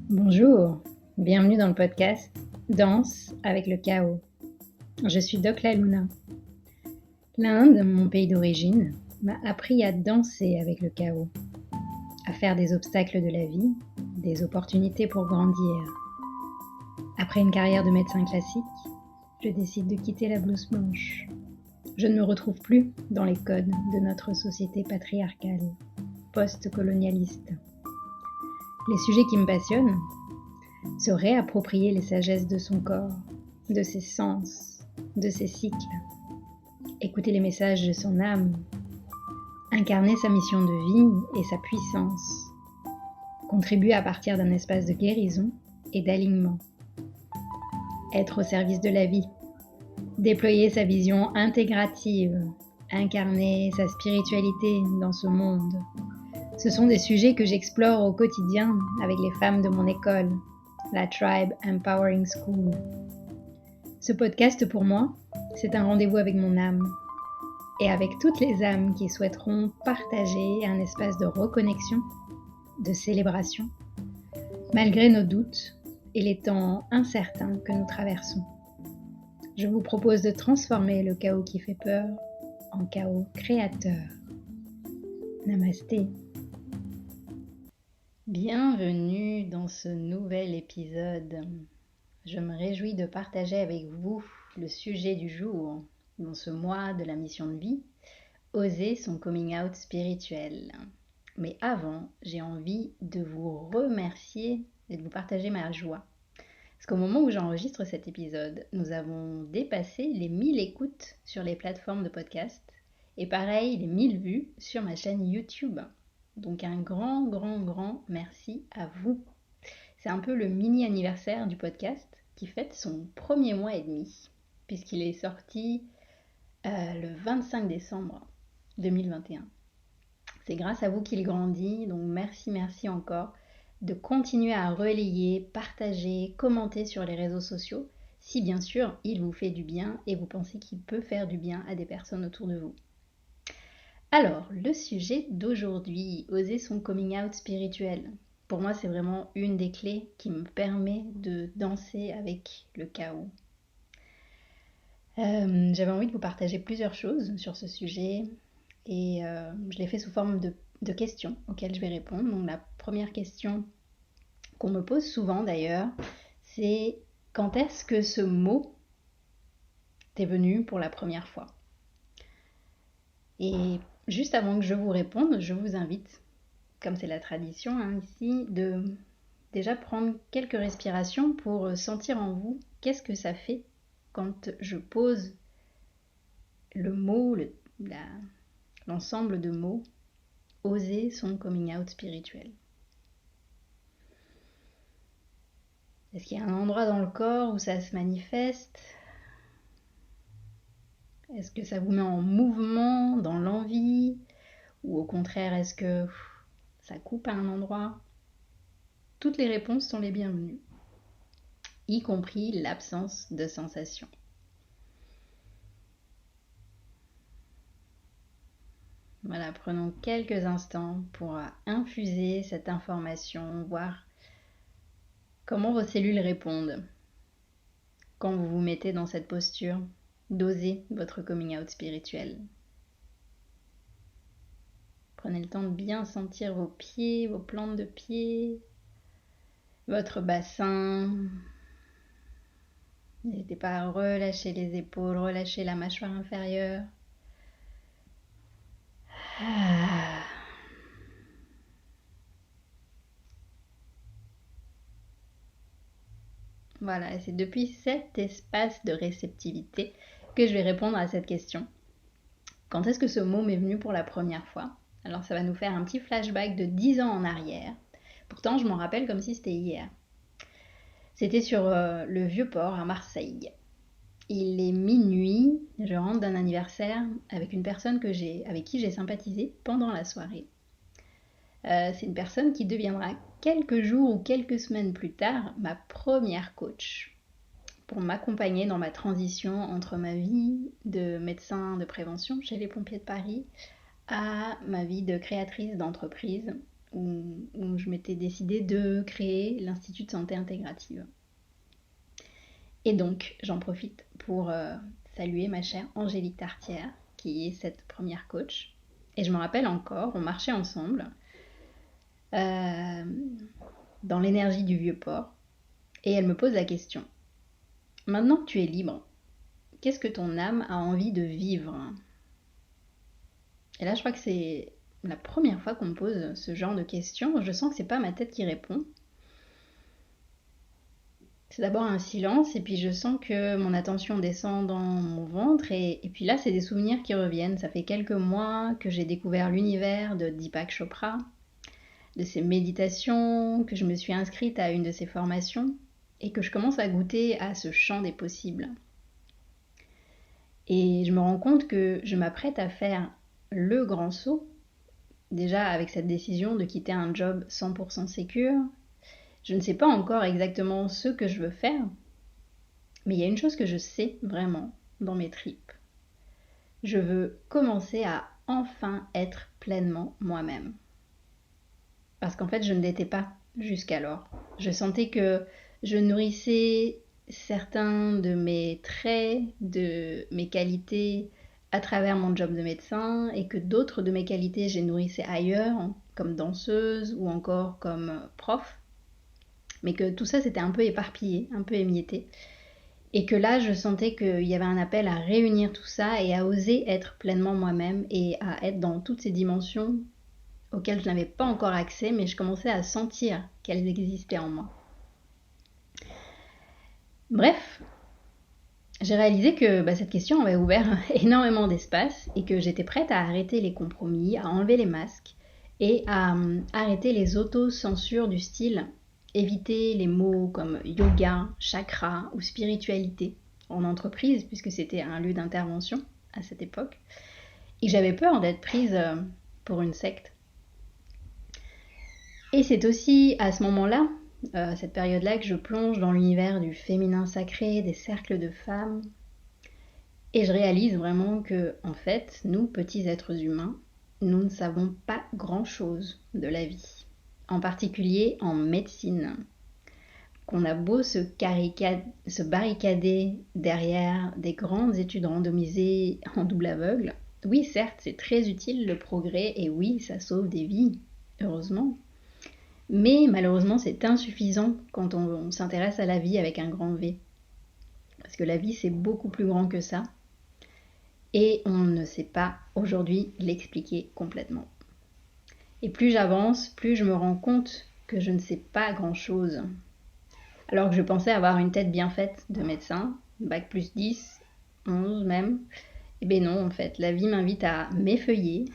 Bonjour, bienvenue dans le podcast Danse avec le chaos. Je suis Doc La Luna. L'Inde, mon pays d'origine, m'a appris à danser avec le chaos, à faire des obstacles de la vie, des opportunités pour grandir. Après une carrière de médecin classique, je décide de quitter la blouse blanche. Je ne me retrouve plus dans les codes de notre société patriarcale, post-colonialiste. Les sujets qui me passionnent, se réapproprier les sagesses de son corps, de ses sens, de ses cycles, écouter les messages de son âme, incarner sa mission de vie et sa puissance, contribuer à partir d'un espace de guérison et d'alignement, être au service de la vie, déployer sa vision intégrative, incarner sa spiritualité dans ce monde. Ce sont des sujets que j'explore au quotidien avec les femmes de mon école, la Tribe Empowering School. Ce podcast pour moi, c'est un rendez-vous avec mon âme et avec toutes les âmes qui souhaiteront partager un espace de reconnexion, de célébration, malgré nos doutes et les temps incertains que nous traversons. Je vous propose de transformer le chaos qui fait peur en chaos créateur. Namasté. Bienvenue dans ce nouvel épisode. Je me réjouis de partager avec vous le sujet du jour dans ce mois de la mission de vie, oser son coming out spirituel. Mais avant, j'ai envie de vous remercier et de vous partager ma joie. Parce qu'au moment où j'enregistre cet épisode, nous avons dépassé les 1000 écoutes sur les plateformes de podcast et pareil, les 1000 vues sur ma chaîne YouTube. Donc un grand merci à vous. C'est un peu le mini anniversaire du podcast qui fête son premier mois et demi, puisqu'il est sorti le 25 décembre 2021. C'est grâce à vous qu'il grandit, donc merci encore de continuer à relayer, partager, commenter sur les réseaux sociaux, si bien sûr il vous fait du bien et vous pensez qu'il peut faire du bien à des personnes autour de vous. Alors, le sujet d'aujourd'hui, oser son coming out spirituel. Pour moi, c'est vraiment une des clés qui me permet de danser avec le chaos. J'avais envie de vous partager plusieurs choses sur ce sujet et je l'ai fait sous forme de questions auxquelles je vais répondre. Donc la première question qu'on me pose souvent d'ailleurs, c'est quand est-ce que ce mot t'est venu pour la première fois ? Et juste avant que je vous réponde, je vous invite, comme c'est la tradition ici, de déjà prendre quelques respirations pour sentir en vous qu'est-ce que ça fait quand je pose le mot, l'ensemble de mots, oser son coming out spirituel. Est-ce qu'il y a un endroit dans le corps où ça se manifeste ? Est-ce que ça vous met en mouvement, dans l'envie ? Ou au contraire, est-ce que ça coupe à un endroit ? Toutes les réponses sont les bienvenues, y compris l'absence de sensation. Voilà, prenons quelques instants pour infuser cette information, voir comment vos cellules répondent quand vous vous mettez dans cette posture d'oser votre coming out spirituel. Prenez le temps de bien sentir vos pieds, vos plantes de pieds, votre bassin. N'hésitez pas à relâcher les épaules, relâcher la mâchoire inférieure. Voilà, et c'est depuis cet espace de réceptivité que je vais répondre à cette question. Quand est-ce que ce mot m'est venu pour la première fois ? Alors ça va nous faire un petit flashback de 10 ans en arrière. Pourtant, je m'en rappelle comme si c'était hier. C'était sur le Vieux-Port à Marseille. Il est minuit, je rentre d'un anniversaire avec une personne avec qui j'ai sympathisé pendant la soirée. C'est une personne qui deviendra quelques jours ou quelques semaines plus tard ma première coach pour m'accompagner dans ma transition entre ma vie de médecin de prévention chez les pompiers de Paris à ma vie de créatrice d'entreprise où je m'étais décidée de créer l'Institut de santé intégrative. Et donc, j'en profite pour saluer ma chère Angélique Tartière, qui est cette première coach. Et je me rappelle encore, on marchait ensemble dans l'énergie du Vieux-Port, et elle me pose la question. Maintenant que tu es libre, qu'est-ce que ton âme a envie de vivre ? Et là, je crois que c'est la première fois qu'on me pose ce genre de questions. Je sens que c'est pas ma tête qui répond. C'est d'abord un silence, et puis je sens que mon attention descend dans mon ventre, et puis là, c'est des souvenirs qui reviennent. Ça fait quelques mois que j'ai découvert l'univers de Deepak Chopra, de ses méditations, que je me suis inscrite à une de ses formations, et que je commence à goûter à ce champ des possibles. Et je me rends compte que je m'apprête à faire le grand saut, déjà avec cette décision de quitter un job 100% sécure. Je ne sais pas encore exactement ce que je veux faire, mais il y a une chose que je sais vraiment dans mes tripes. Je veux commencer à enfin être pleinement moi-même. Parce qu'en fait, je ne l'étais pas jusqu'alors. Je sentais que je nourrissais certains de mes traits, de mes qualités à travers mon job de médecin, et que d'autres de mes qualités, je les nourrissais ailleurs, comme danseuse ou encore comme prof. Mais que tout ça, c'était un peu éparpillé, un peu émietté. Et que là, je sentais qu'il y avait un appel à réunir tout ça et à oser être pleinement moi-même et à être dans toutes ces dimensions auxquelles je n'avais pas encore accès, mais je commençais à sentir qu'elles existaient en moi. Bref, j'ai réalisé que cette question avait ouvert énormément d'espace et que j'étais prête à arrêter les compromis, à enlever les masques et à arrêter les auto-censures du style éviter les mots comme yoga, chakra ou spiritualité en entreprise, puisque c'était un lieu d'intervention à cette époque, et j'avais peur d'être prise pour une secte. Et c'est aussi à ce moment-là, cette période-là, que je plonge dans l'univers du féminin sacré, des cercles de femmes, et je réalise vraiment que, en fait, nous, petits êtres humains, nous ne savons pas grand-chose de la vie. En particulier en médecine, qu'on a beau se barricader derrière des grandes études randomisées en double aveugle. Oui, certes, c'est très utile le progrès, et oui, ça sauve des vies, heureusement. Mais malheureusement, c'est insuffisant quand on s'intéresse à la vie avec un grand V. Parce que la vie, c'est beaucoup plus grand que ça. Et on ne sait pas aujourd'hui l'expliquer complètement. Et plus j'avance, plus je me rends compte que je ne sais pas grand-chose. Alors que je pensais avoir une tête bien faite de médecin, bac plus 10, 11 même. Eh bien non, en fait, la vie m'invite à m'effeuiller,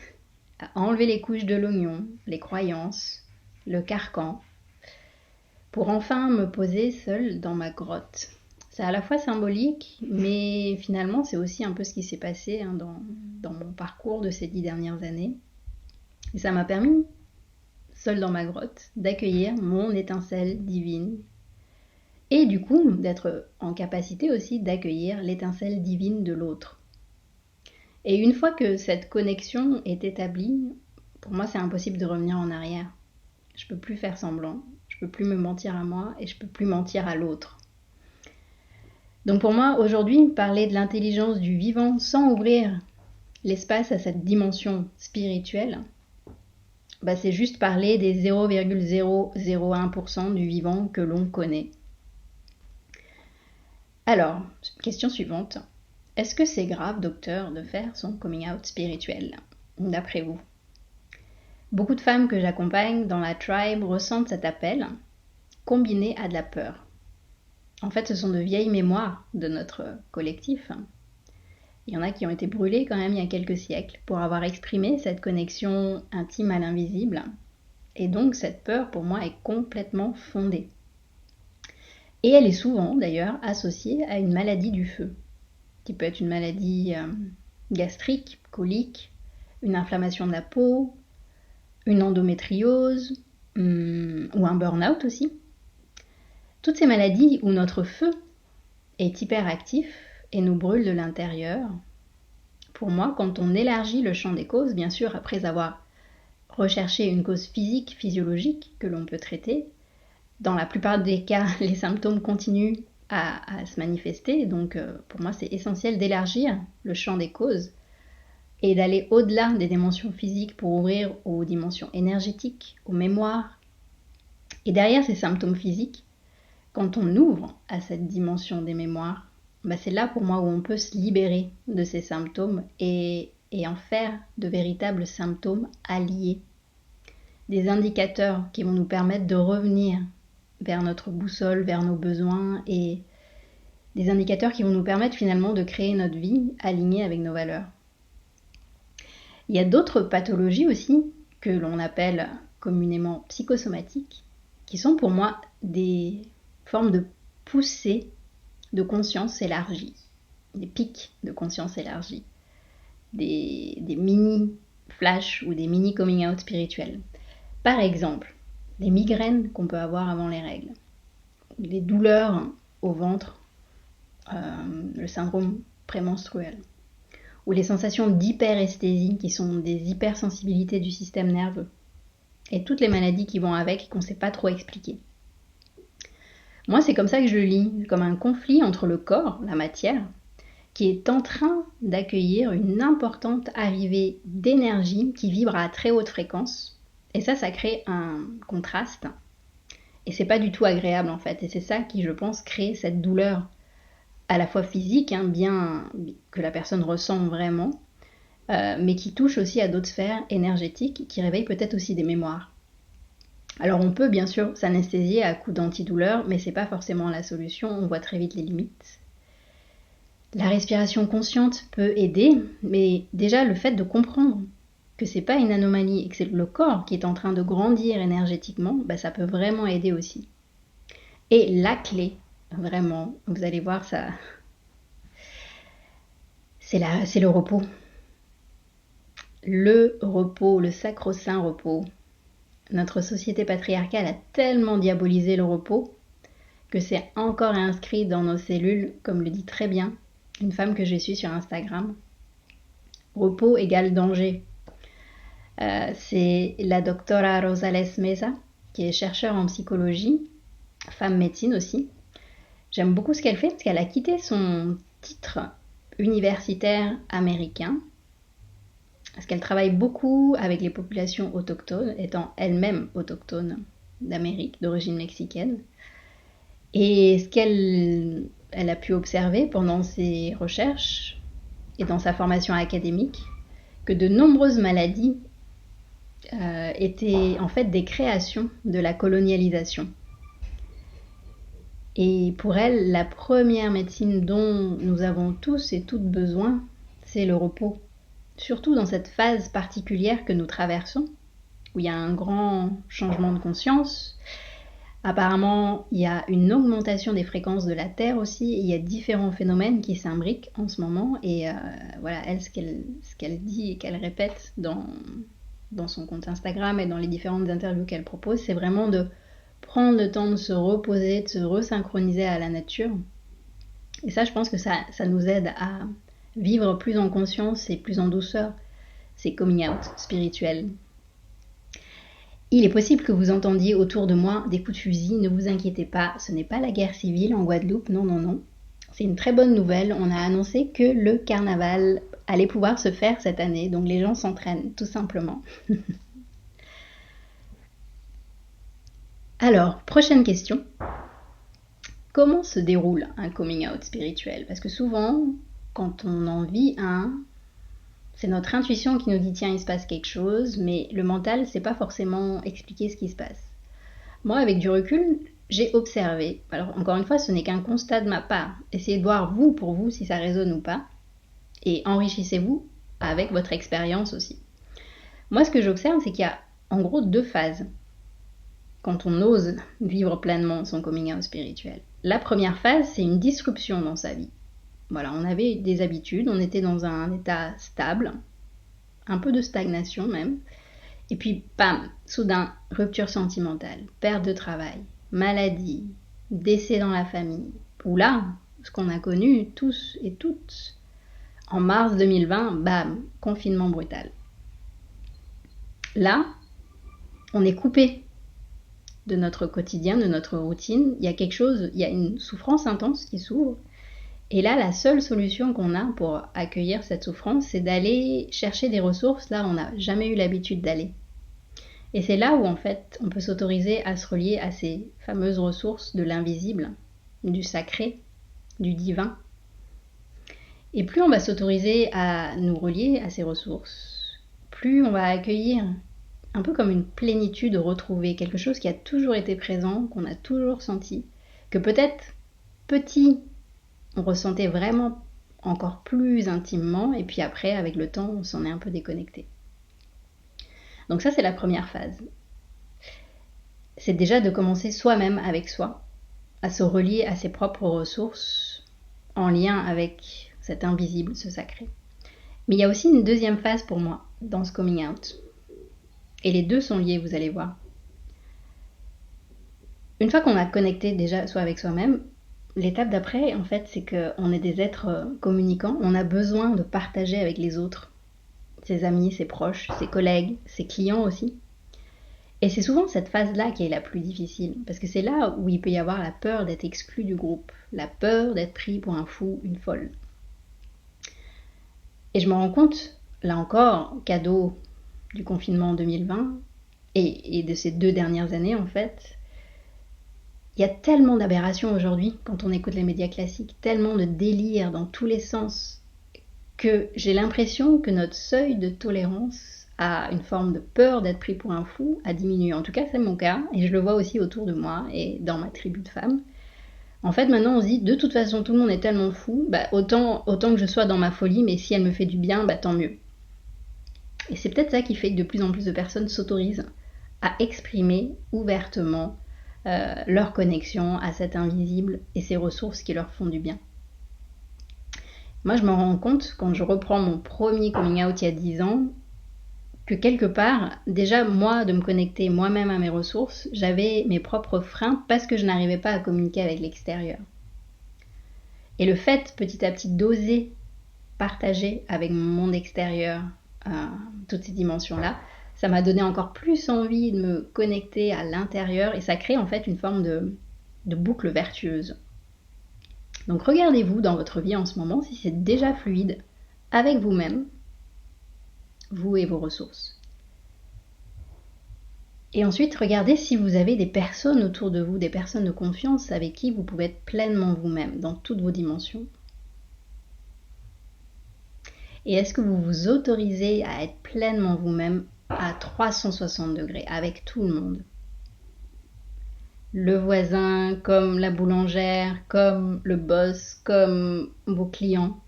à enlever les couches de l'oignon, les croyances, le carcan, pour enfin me poser seule dans ma grotte. C'est à la fois symbolique, mais finalement c'est aussi un peu ce qui s'est passé dans mon parcours de ces 10 dernières années. Et ça m'a permis, seule dans ma grotte, d'accueillir mon étincelle divine, et du coup d'être en capacité aussi d'accueillir l'étincelle divine de l'autre. Et une fois que cette connexion est établie, pour moi c'est impossible de revenir en arrière. Je peux plus faire semblant, je peux plus me mentir à moi et je peux plus mentir à l'autre. Donc pour moi aujourd'hui, parler de l'intelligence du vivant sans ouvrir l'espace à cette dimension spirituelle, c'est juste parler des 0,001% du vivant que l'on connaît. Alors, question suivante. Est-ce que c'est grave, docteur, de faire son coming out spirituel, d'après vous ? Beaucoup de femmes que j'accompagne dans la tribe ressentent cet appel, combiné à de la peur. En fait, ce sont de vieilles mémoires de notre collectif. Il y en a qui ont été brûlées quand même il y a quelques siècles pour avoir exprimé cette connexion intime à l'invisible. Et donc, cette peur, pour moi, est complètement fondée. Et elle est souvent, d'ailleurs, associée à une maladie du feu, qui peut être une maladie gastrique, colique, une inflammation de la peau, une endométriose ou un burn-out aussi. Toutes ces maladies où notre feu est hyperactif et nous brûle de l'intérieur, pour moi, quand on élargit le champ des causes, bien sûr après avoir rechercher une cause physique, physiologique que l'on peut traiter. Dans la plupart des cas, les symptômes continuent à se manifester, donc pour moi c'est essentiel d'élargir le champ des causes et d'aller au-delà des dimensions physiques pour ouvrir aux dimensions énergétiques, aux mémoires. Et derrière ces symptômes physiques, quand on ouvre à cette dimension des mémoires, c'est là pour moi où on peut se libérer de ces symptômes et en faire de véritables symptômes alliés. Des indicateurs qui vont nous permettre de revenir vers notre boussole, vers nos besoins et des indicateurs qui vont nous permettre finalement de créer notre vie alignée avec nos valeurs. Il y a d'autres pathologies aussi que l'on appelle communément psychosomatiques qui sont pour moi des formes de poussées de conscience élargie, des pics de conscience élargie, des mini flash ou des mini coming out spirituels. Par exemple, les migraines qu'on peut avoir avant les règles, les douleurs au ventre, le syndrome prémenstruel, ou les sensations d'hyperesthésie qui sont des hypersensibilités du système nerveux, et toutes les maladies qui vont avec et qu'on ne sait pas trop expliquer. Moi, c'est comme ça que je le lis, comme un conflit entre le corps, la matière, qui est en train d'accueillir une importante arrivée d'énergie qui vibre à très haute fréquence. Et ça crée un contraste. Et c'est pas du tout agréable en fait. Et c'est ça qui, je pense, crée cette douleur à la fois physique, bien que la personne ressent vraiment, mais qui touche aussi à d'autres sphères énergétiques, qui réveillent peut-être aussi des mémoires. Alors on peut bien sûr s'anesthésier à coups d'antidouleur, mais c'est pas forcément la solution, on voit très vite les limites. La respiration consciente peut aider, mais déjà le fait de comprendre que c'est pas une anomalie et que c'est le corps qui est en train de grandir énergétiquement, ça peut vraiment aider aussi. Et la clé, vraiment, vous allez voir ça, c'est le repos. Le repos, le sacro-saint repos. Notre société patriarcale a tellement diabolisé le repos que c'est encore inscrit dans nos cellules, comme le dit très bien une femme que je suis sur Instagram. Repos égale danger. C'est la doctora Rosales Mesa, qui est chercheure en psychologie, femme médecine aussi. J'aime beaucoup ce qu'elle fait parce qu'elle a quitté son titre universitaire américain parce qu'elle travaille beaucoup avec les populations autochtones, étant elle-même autochtone d'Amérique, d'origine mexicaine. Et ce qu'elle a pu observer pendant ses recherches et dans sa formation académique, que de nombreuses maladies étaient en fait des créations de la colonialisation. Et pour elle, la première médecine dont nous avons tous et toutes besoin, c'est le repos. Surtout dans cette phase particulière que nous traversons, où il y a un grand changement de conscience. Apparemment, il y a une augmentation des fréquences de la Terre aussi, et il y a différents phénomènes qui s'imbriquent en ce moment, et voilà, elle, ce qu'elle dit et qu'elle répète dans son compte Instagram et dans les différentes interviews qu'elle propose, c'est vraiment de prendre le temps de se reposer, de se resynchroniser à la nature. Et ça, je pense que ça nous aide à vivre plus en conscience et plus en douceur ces coming out spirituels. Il est possible que vous entendiez autour de moi des coups de fusil, ne vous inquiétez pas, ce n'est pas la guerre civile en Guadeloupe, non. C'est une très bonne nouvelle, on a annoncé que le carnaval allait pouvoir se faire cette année, donc les gens s'entraînent tout simplement. Alors, prochaine question. Comment se déroule un coming out spirituel ? Parce que souvent, quand on en vit un, c'est notre intuition qui nous dit tiens, il se passe quelque chose, mais le mental ne sait pas forcément expliquer ce qui se passe. Moi, avec du recul, j'ai observé. Alors, encore une fois, ce n'est qu'un constat de ma part. Essayez de voir pour vous, si ça résonne ou pas. Et enrichissez-vous avec votre expérience aussi. Moi, ce que j'observe, c'est qu'il y a en gros 2 phases quand on ose vivre pleinement son coming out spirituel. La première phase, c'est une disruption dans sa vie. Voilà, on avait des habitudes, on était dans un état stable, un peu de stagnation même, et puis bam, soudain, rupture sentimentale, perte de travail, maladie, décès dans la famille, ou là, ce qu'on a connu tous et toutes, en mars 2020, bam, confinement brutal. Là, on est coupé de notre quotidien, de notre routine. Il y a une souffrance intense qui s'ouvre. Et là, la seule solution qu'on a pour accueillir cette souffrance, c'est d'aller chercher des ressources là où on n'a jamais eu l'habitude d'aller. Et c'est là où, en fait, on peut s'autoriser à se relier à ces fameuses ressources de l'invisible, du sacré, du divin. Et plus on va s'autoriser à nous relier à ces ressources, plus on va accueillir un peu comme une plénitude retrouvée, quelque chose qui a toujours été présent, qu'on a toujours senti, que peut-être petit, on ressentait vraiment encore plus intimement, et puis après, avec le temps, on s'en est un peu déconnecté. Donc ça, c'est la première phase. C'est déjà de commencer soi-même avec soi, à se relier à ses propres ressources, en lien avec cet invisible, ce sacré. Mais il y a aussi une deuxième phase pour moi, dans ce coming out. Et les deux sont liés, vous allez voir. Une fois qu'on a connecté déjà soit avec soi-même, l'étape d'après, en fait, c'est qu'on est des êtres communicants. On a besoin de partager avec les autres, ses amis, ses proches, ses collègues, ses clients aussi. Et c'est souvent cette phase-là qui est la plus difficile, parce que c'est là où il peut y avoir la peur d'être exclu du groupe, la peur d'être pris pour un fou, une folle. Et je me rends compte, là encore, cadeau du confinement 2020 et de ces 2 dernières années en fait, il y a tellement d'aberrations aujourd'hui quand on écoute les médias classiques, tellement de délire dans tous les sens, que j'ai l'impression que notre seuil de tolérance à une forme de peur d'être pris pour un fou a diminué. En tout cas, c'est mon cas, et je le vois aussi autour de moi et dans ma tribu de femmes. En fait, maintenant, on se dit, de toute façon, tout le monde est tellement fou, autant que je sois dans ma folie, mais si elle me fait du bien, tant mieux. Et c'est peut-être ça qui fait que de plus en plus de personnes s'autorisent à exprimer ouvertement leur connexion à cet invisible et ces ressources qui leur font du bien. Moi, je me rends compte, quand je reprends mon premier coming out il y a 10 ans, que quelque part, déjà, moi, de me connecter moi-même à mes ressources, j'avais mes propres freins parce que je n'arrivais pas à communiquer avec l'extérieur. Et le fait, petit à petit, d'oser partager avec mon monde extérieur toutes ces dimensions-là, ça m'a donné encore plus envie de me connecter à l'intérieur et ça crée en fait une forme de boucle vertueuse. Donc regardez-vous dans votre vie en ce moment si c'est déjà fluide avec vous-même, vous et vos ressources. Et ensuite, regardez si vous avez des personnes autour de vous, des personnes de confiance avec qui vous pouvez être pleinement vous-même dans toutes vos dimensions. Et est-ce que vous vous autorisez à être pleinement vous-même à 360 degrés avec tout le monde? Le voisin, comme la boulangère, comme le boss, comme vos clients?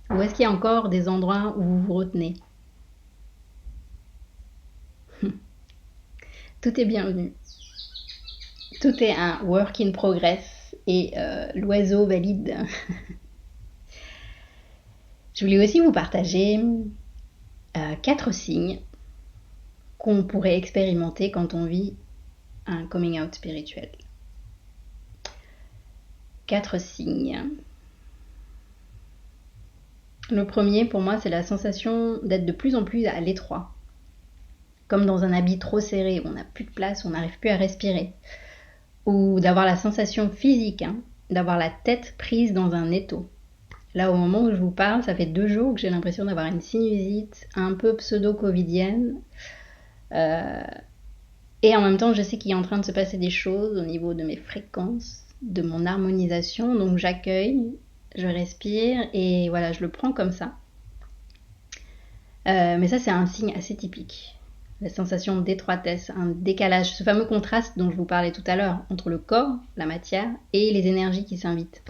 Ou est-ce qu'il y a encore des endroits où vous vous retenez? Tout est bienvenu. Tout est un work in progress et l'oiseau valide. Je voulais aussi vous partager 4 signes qu'on pourrait expérimenter quand on vit un coming out spirituel. 4 signes. Le premier, pour moi, c'est la sensation d'être de plus en plus à l'étroit. Comme dans un habit trop serré, où on n'a plus de place, on n'arrive plus à respirer. Ou d'avoir la sensation physique, d'avoir la tête prise dans un étau. Là, au moment où je vous parle, ça fait 2 jours que j'ai l'impression d'avoir une sinusite un peu pseudo-covidienne. Et en même temps, je sais qu'il est en train de se passer des choses au niveau de mes fréquences, de mon harmonisation. Donc j'accueille, je respire et voilà, je le prends comme ça. Mais ça, c'est un signe assez typique. La sensation d'étroitesse, un décalage, ce fameux contraste dont je vous parlais tout à l'heure entre le corps, la matière et les énergies qui s'invitent.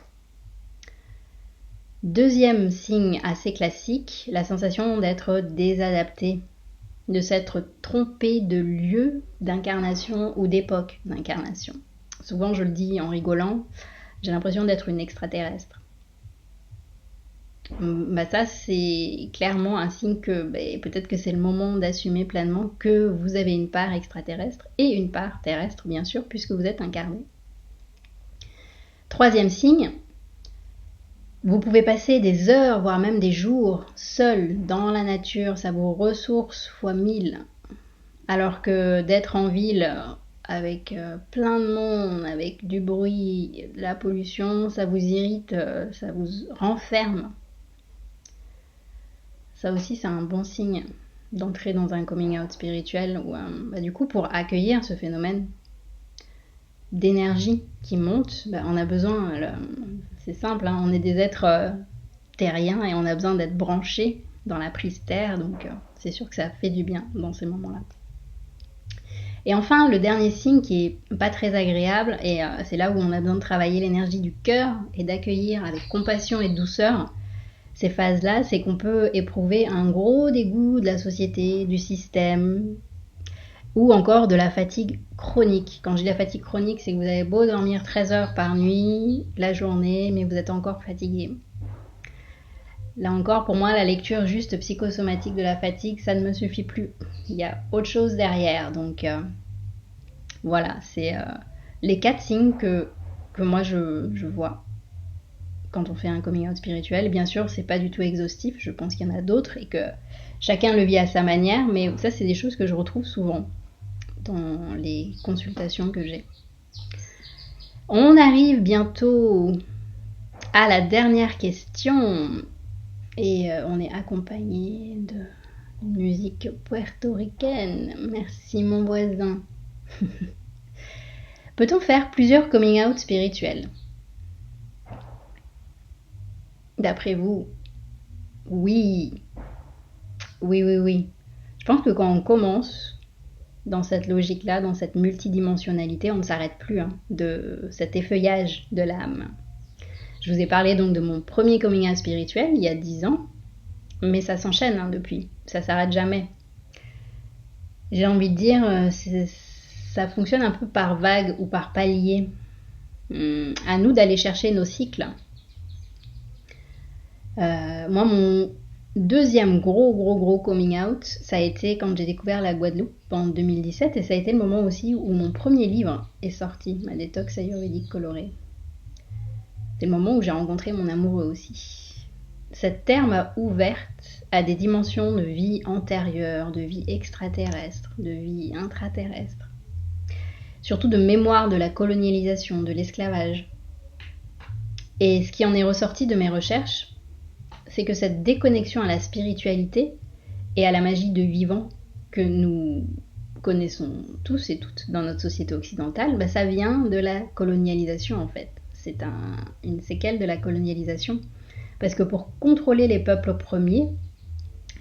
Deuxième signe assez classique, la sensation d'être désadapté, de s'être trompé de lieu d'incarnation ou d'époque d'incarnation. Souvent, je le dis en rigolant, j'ai l'impression d'être une extraterrestre. Ça, c'est clairement un signe que peut-être que c'est le moment d'assumer pleinement que vous avez une part extraterrestre et une part terrestre, bien sûr, puisque vous êtes incarné. Troisième signe, vous pouvez passer des heures, voire même des jours, seul dans la nature, ça vous ressource fois 1000. Alors que d'être en ville avec plein de monde, avec du bruit, de la pollution, ça vous irrite, ça vous renferme. Ça aussi, c'est un bon signe d'entrer dans un coming out spirituel où, du coup, pour accueillir ce phénomène d'énergie qui monte, on a besoin, c'est simple, hein, on est des êtres terriens et on a besoin d'être branchés dans la prise terre, donc c'est sûr que ça fait du bien dans ces moments-là. Et enfin, le dernier signe qui est pas très agréable, et c'est là où on a besoin de travailler l'énergie du cœur et d'accueillir avec compassion et douceur ces phases-là, c'est qu'on peut éprouver un gros dégoût de la société, du système, ou encore de la fatigue chronique. Quand je dis la fatigue chronique, c'est que vous avez beau dormir 13 heures par nuit, la journée, mais vous êtes encore fatigué. Là encore, pour moi, la lecture juste psychosomatique de la fatigue, ça ne me suffit plus. Il y a autre chose derrière. Donc voilà, c'est les 4 signes que moi je vois quand on fait un coming out spirituel. Bien sûr, c'est pas du tout exhaustif, je pense qu'il y en a d'autres et que chacun le vit à sa manière, mais ça, c'est des choses que je retrouve souvent dans les consultations que j'ai. On arrive bientôt à la dernière question. Et on est accompagné de musique puertoricaine. Merci mon voisin. Peut-on faire plusieurs coming out spirituels? D'après vous? Oui. Oui. Je pense que quand on commence dans cette logique-là, dans cette multidimensionnalité, on ne s'arrête plus de cet effeuillage de l'âme. Je vous ai parlé donc de mon premier coming out spirituel il y a 10 ans, mais ça s'enchaîne depuis, ça s'arrête jamais. J'ai envie de dire, ça fonctionne un peu par vague ou par palier. À nous d'aller chercher nos cycles. Moi, mon deuxième gros coming out, ça a été quand j'ai découvert la Guadeloupe en 2017, et ça a été le moment aussi où mon premier livre est sorti, ma détox ayurvédique colorée. C'est le moment où j'ai rencontré mon amoureux aussi. Cette terre m'a ouverte à des dimensions de vie antérieure, de vie extraterrestre, de vie intraterrestre. Surtout de mémoire de la colonialisation, de l'esclavage. Et ce qui en est ressorti de mes recherches, c'est que cette déconnexion à la spiritualité et à la magie de vivant que nous connaissons tous et toutes dans notre société occidentale, ça vient de la colonialisation en fait. C'est une séquelle de la colonialisation. Parce que pour contrôler les peuples premiers,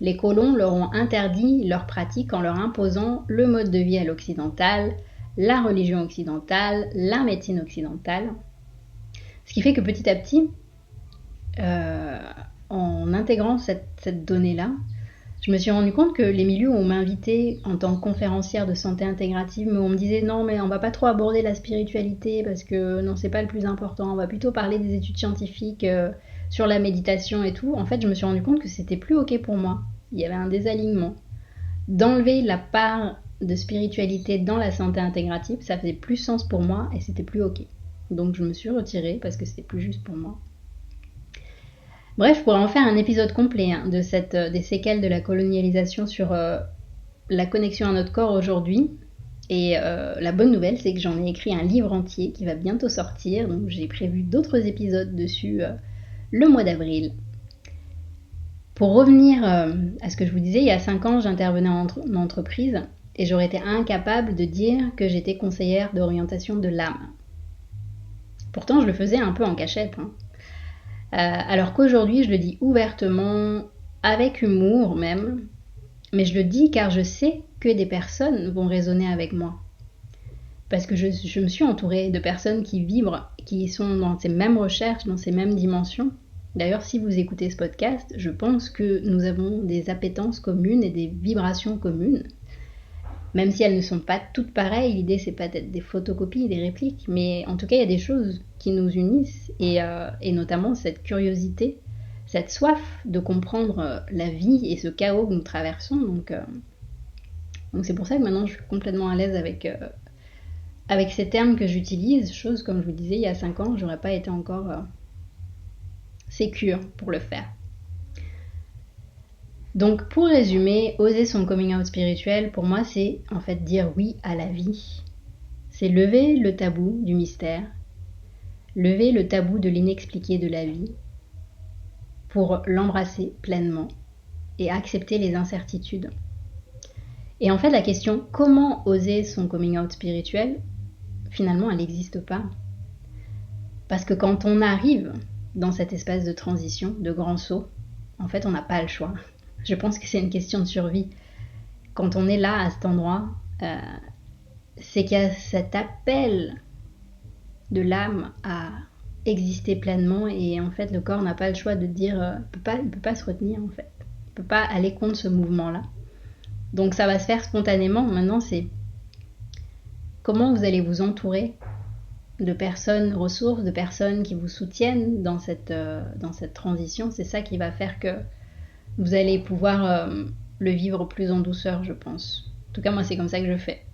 les colons leur ont interdit leurs pratiques en leur imposant le mode de vie à l'occidental, la religion occidentale, la médecine occidentale. Ce qui fait que petit à petit, en intégrant cette donnée-là, je me suis rendu compte que les milieux où on m'invitait en tant que conférencière de santé intégrative, mais on me disait non mais on va pas trop aborder la spiritualité parce que non c'est pas le plus important, on va plutôt parler des études scientifiques sur la méditation et tout. En fait je me suis rendu compte que c'était plus ok pour moi, il y avait un désalignement. D'enlever la part de spiritualité dans la santé intégrative, ça faisait plus sens pour moi et c'était plus ok. Donc je me suis retirée parce que c'était plus juste pour moi. Bref, je pourrais en faire un épisode complet des séquelles de la colonialisation sur la connexion à notre corps aujourd'hui. Et la bonne nouvelle, c'est que j'en ai écrit un livre entier qui va bientôt sortir. Donc j'ai prévu d'autres épisodes dessus le mois d'avril. Pour revenir à ce que je vous disais, il y a 5 ans, j'intervenais en entreprise et j'aurais été incapable de dire que j'étais conseillère d'orientation de l'âme. Pourtant, je le faisais un peu en cachette. Alors qu'aujourd'hui, je le dis ouvertement, avec humour même, mais je le dis car je sais que des personnes vont résonner avec moi. Parce que je me suis entourée de personnes qui vibrent, qui sont dans ces mêmes recherches, dans ces mêmes dimensions. D'ailleurs, si vous écoutez ce podcast, je pense que nous avons des appétences communes et des vibrations communes. Même si elles ne sont pas toutes pareilles, l'idée c'est pas d'être des photocopies, des répliques, mais en tout cas il y a des choses qui nous unissent et notamment cette curiosité, cette soif de comprendre la vie et ce chaos que nous traversons. Donc c'est pour ça que maintenant je suis complètement à l'aise avec ces termes que j'utilise, chose comme je vous disais il y a 5 ans, j'aurais pas été encore sécure pour le faire. Donc pour résumer, oser son coming out spirituel, pour moi c'est en fait dire oui à la vie. C'est lever le tabou du mystère, lever le tabou de l'inexpliqué de la vie pour l'embrasser pleinement et accepter les incertitudes. Et en fait la question comment oser son coming out spirituel, finalement elle n'existe pas. Parce que quand on arrive dans cet espace de transition, de grand saut, en fait on n'a pas le choix. Je pense que c'est une question de survie. Quand on est là, à cet endroit, c'est qu'il y a cet appel de l'âme à exister pleinement et en fait le corps n'a pas le choix de dire, il peut pas se retenir en fait. Il peut pas aller contre ce mouvement-là. Donc ça va se faire spontanément. Maintenant c'est comment vous allez vous entourer de personnes ressources, de personnes qui vous soutiennent dans cette transition. C'est ça qui va faire que vous allez pouvoir le vivre plus en douceur, je pense. En tout cas, moi, c'est comme ça que je fais.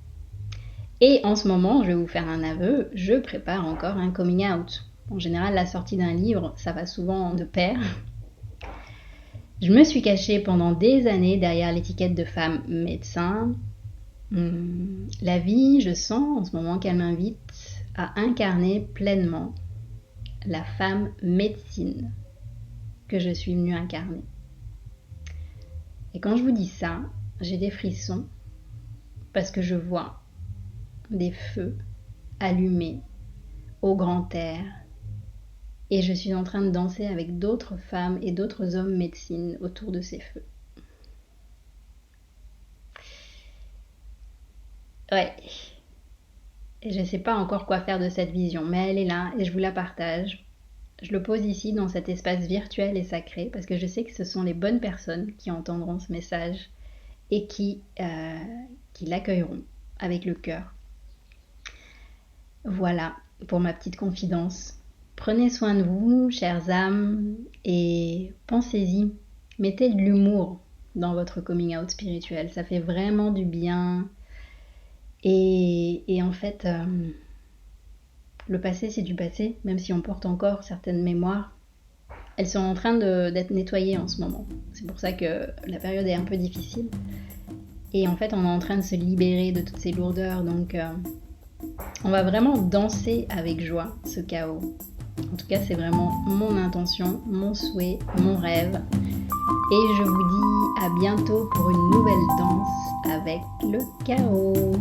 Et en ce moment, je vais vous faire un aveu, je prépare encore un coming out. En général, la sortie d'un livre, ça va souvent de pair. Je me suis cachée pendant des années derrière l'étiquette de femme médecin. La vie, je sens en ce moment qu'elle m'invite à incarner pleinement la femme médecine que je suis venue incarner. Et quand je vous dis ça, j'ai des frissons parce que je vois des feux allumés au grand air et je suis en train de danser avec d'autres femmes et d'autres hommes médecine autour de ces feux. Ouais. Et je ne sais pas encore quoi faire de cette vision, mais elle est là et je vous la partage. Je le pose ici dans cet espace virtuel et sacré parce que je sais que ce sont les bonnes personnes qui entendront ce message et qui l'accueilleront avec le cœur. Voilà pour ma petite confidence. Prenez soin de vous, chères âmes, et pensez-y. Mettez de l'humour dans votre coming out spirituel. Ça fait vraiment du bien. Et en fait... le passé, c'est du passé, même si on porte encore certaines mémoires. Elles sont en train d'être nettoyées en ce moment. C'est pour ça que la période est un peu difficile. Et en fait, on est en train de se libérer de toutes ces lourdeurs. Donc, on va vraiment danser avec joie ce chaos. En tout cas, c'est vraiment mon intention, mon souhait, mon rêve. Et je vous dis à bientôt pour une nouvelle danse avec le chaos.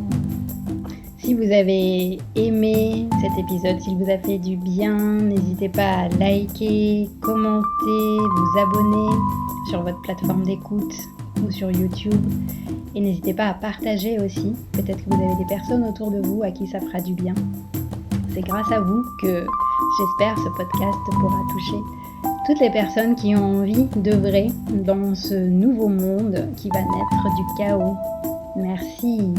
Si vous avez aimé cet épisode, s'il vous a fait du bien, n'hésitez pas à liker, commenter, vous abonner sur votre plateforme d'écoute ou sur YouTube. Et n'hésitez pas à partager aussi. Peut-être que vous avez des personnes autour de vous à qui ça fera du bien. C'est grâce à vous que j'espère ce podcast pourra toucher toutes les personnes qui ont envie d'œuvrer dans ce nouveau monde qui va naître du chaos. Merci.